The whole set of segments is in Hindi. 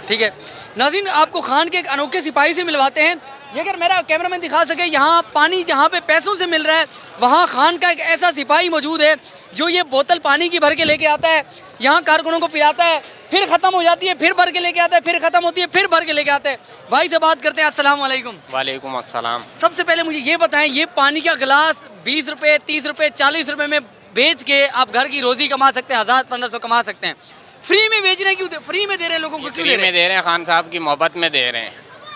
ठीक है नाज़रीन, आपको खान के एक अनोखे सिपाही से मिलवाते हैं। ये अगर मेरा कैमरामैन दिखा सके, यहाँ पानी जहाँ पे पैसों से मिल रहा है वहाँ खान का एक ऐसा सिपाही मौजूद है जो ये बोतल पानी की भर के लेके आता है, यहाँ कारकुनों को पिलाता है, फिर ख़त्म हो जाती है, फिर भर के लेके आता है, फिर ख़त्म होती है, फिर भर के लेके आता है। भाई से बात करते हैं। अस्सलाम वालेकुम। वालेकुम अस्सलाम। सबसे पहले मुझे ये बताएं, ये पानी का गिलास 20 रुपये, 30 रुपये, 40 रुपये में बेच के आप घर की रोज़ी कमा सकते हैं, 1000-1500 कमा सकते हैं। फ्री में बेच रहे हैं, क्यों फ्री में दे रहे हैं लोगों को? क्यों फ्री में दे रहे हैं? खान साहब की मोहब्बत में दे रहे हैं।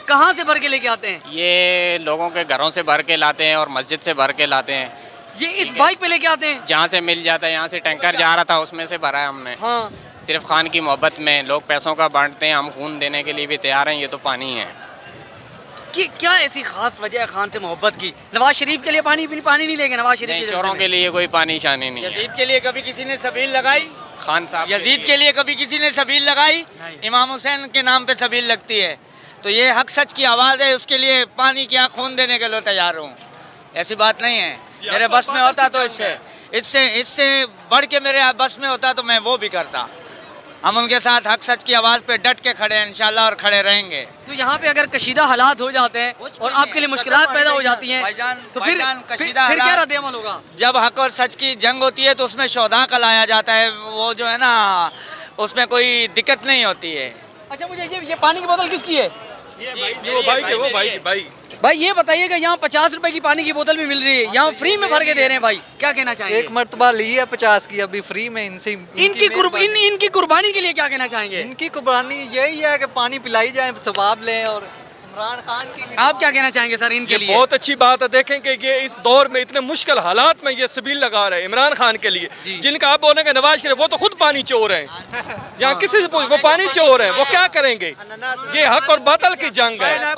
कहाँ से भर के लेके आते हैं? ये लोगों के घरों से भर के लाते हैं और मस्जिद से भर के लाते हैं। ये इस बाइक पे लेके आते हैं? जहाँ से मिल जाता है, यहाँ से टैंकर जा रहा था उसमें से भरा है हमने। हाँ, सिर्फ खान की मोहब्बत में लोग पैसों का बांटते हैं, हम खून देने के लिए भी तैयार हैं। ये तो पानी है कि क्या ऐसी खास वजह है खान से मोहब्बत की? नवाज शरीफ के लिए पानी नहीं लेंगे? नवाज शरीफ नहीं, के चोरों के लिए कोई पानी शानी नहीं है। यजीद के लिए कभी किसी ने सबील लगाई? खान साहब यजीद के लिए कभी किसी ने सबील लगाई? इमाम हुसैन के नाम पे सबील लगती है। तो ये हक सच की आवाज़ है, उसके लिए पानी क्या खून देने के लिए तैयार हूँ। ऐसी बात नहीं है। मेरे बस में होता तो इससे बढ़ के मेरे बस में होता तो मैं वो भी करता। हम उनके साथ हक सच की आवाज़ पे डट के खड़े हैं इंशाल्लाह, और खड़े रहेंगे। तो यहाँ पे अगर कशीदा हालात हो जाते हैं और आपके लिए मुश्किलात पैदा हो जाती हैं तो फिर क्या रद्द अमल होगा? जब हक और सच की जंग होती है तो उसमें शोधा का लाया जाता है, वो जो है ना, उसमें कोई दिक्कत नहीं होती है। अच्छा, मुझे ये पानी की बोतल किसकी है? भाई भाई ये बताइएगा, यहाँ 50 रुपए की पानी की बोतल भी मिल रही है, यहाँ फ्री में भर के दे रहे हैं। भाई क्या कहना चाहेंगे? एक मर्तबा ली है 50 की, अभी फ्री में इनसे इनकी कुर्बानी के लिए क्या कहना चाहेंगे? इनकी कुर्बानी यही है कि पानी पिलाई जाए, सवाब लें। और इमरान खान की आप क्या कहना चाहेंगे सर इनके लिए? बहुत अच्छी बात है। देखें कि ये इस दौर में इतने मुश्किल हालात में ये सबील लगा रहे हैं इमरान खान के लिए, जिनका आप बोलेंगे नवाज शरीफ, वो तो खुद पानी चोर है। यहाँ किसी से पूछ, वो पानी चोर है, वो क्या करेंगे? ये हक और बातल की जंग है।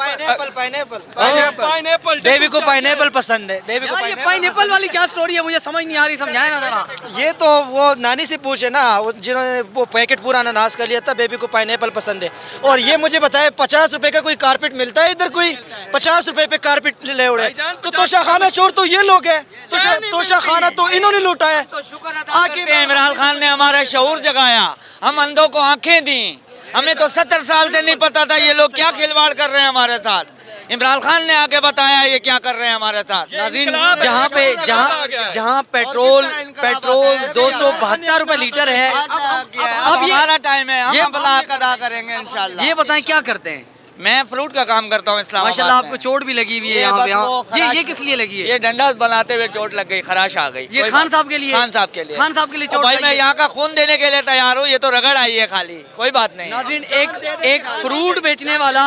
पाइनएप्पल बेबी को पाइनएप्पल पसंद है। बेबी को ये पाइनएप्पल वाली क्या स्टोरी है? मुझे समझ नहीं आ रही, समझाया ना जरा। ये तो वो नानी से पूछे ना, जिन्होंने वो पैकेट पूरा अनानास का लिया था, बेबी को पाइनएप्पल पसंद है। और ये मुझे बताए 50 रुपए का कोई कारपेट मिलता है इधर? कोई 50 रुपए पे कारपेट ले उड़े तो तोशाखाना चोर तो ये लोग हैं, तोशाखाना तो इन्होंने लूटा है। आके इमरान खान ने हमारा शऊर जगाया, हम अंधों को आंखें दी। हमें तो 70 साल से नहीं पता था ये लोग क्या खिलवाड़ कर रहे हैं हमारे साथ। इमरान खान ने आके बताया ये क्या कर रहे हैं हमारे साथ। नाज़रीन, जहाँ पेट्रोल 272 रुपए लीटर है, अब हमारा टाइम है, हम अपना हक अदा करेंगे इंशाल्लाह। ये बताएं क्या करते हैं? मैं फ्रूट का काम करता हूँ इस्लामाबाद में। माशाल्लाह, आपको चोट भी लगी हुई है यहाँ पे। ये किस लिए लगी है? ये डंडा बनाते हुए चोट लग गई, खराश आ गई। ये खान साहब के लिए? खान साहब के लिए। खान साहब के लिए चोट भाई, लगी मैं है। यहाँ का खून देने के लिए तैयार हूँ। ये तो रगड़ आई है खाली, कोई बात नहीं। नाज़रीन, एक फ्रूट बेचने वाला,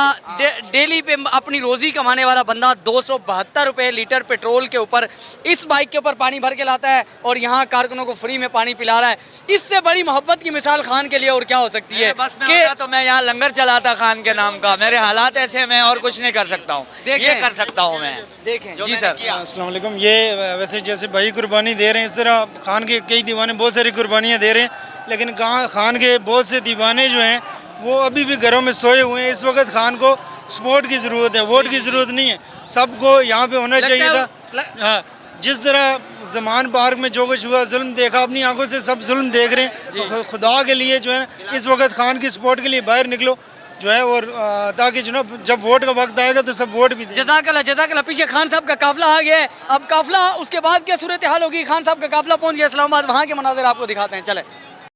डेली पे अपनी रोजी कमाने वाला बंदा 272 रुपए लीटर पेट्रोल के ऊपर इस बाइक के ऊपर पानी भर के लाता है और यहाँ कारकुनों को फ्री में पानी पिला रहा है। इससे बड़ी मोहब्बत की मिसाल खान के लिए और क्या हो सकती है? बस में होता तो मैं यहाँ लंगर चलाता खान के नाम का। मेरे हालात ऐसे, मैं और कुछ नहीं कर सकता हूँ, ये कर सकता हूँ मैं। देखें जी सर। अस्सलाम वालेकुम। ये वैसे जैसे भाई कुर्बानी दे रहे हैं, इस तरह खान के कई दीवाने बहुत सारी कुर्बानियाँ दे रहे हैं, लेकिन खान के बहुत से दीवाने जो हैं वो अभी भी घरों में सोए हुए हैं। इस वक्त खान को सपोर्ट की ज़रूरत है, वोट की ज़रूरत नहीं है। सबको यहाँ पे होना चाहिए था। हाँ, जिस तरह ज़मान पार्क में जो कुछ हुआ, जुल्म देखा, अपनी आंखों से सब जुल्म देख रहे हैं। तो खुदा के लिए जो है इस वक्त खान की सपोर्ट के लिए बाहर निकलो जो है, और ताकि जो ना जब वोट का वक्त आएगा तो सब वोट भी दें। जज़ाकल्लाह। पीछे खान साहब का काफिला आ गया है। अब काफिला उसके बाद क्या सूरत हाल होगी? खान साहब का काफिला पहुंच गया इस्लामाबाद, वहाँ के मनाज़िर आपको दिखाते हैं, चले।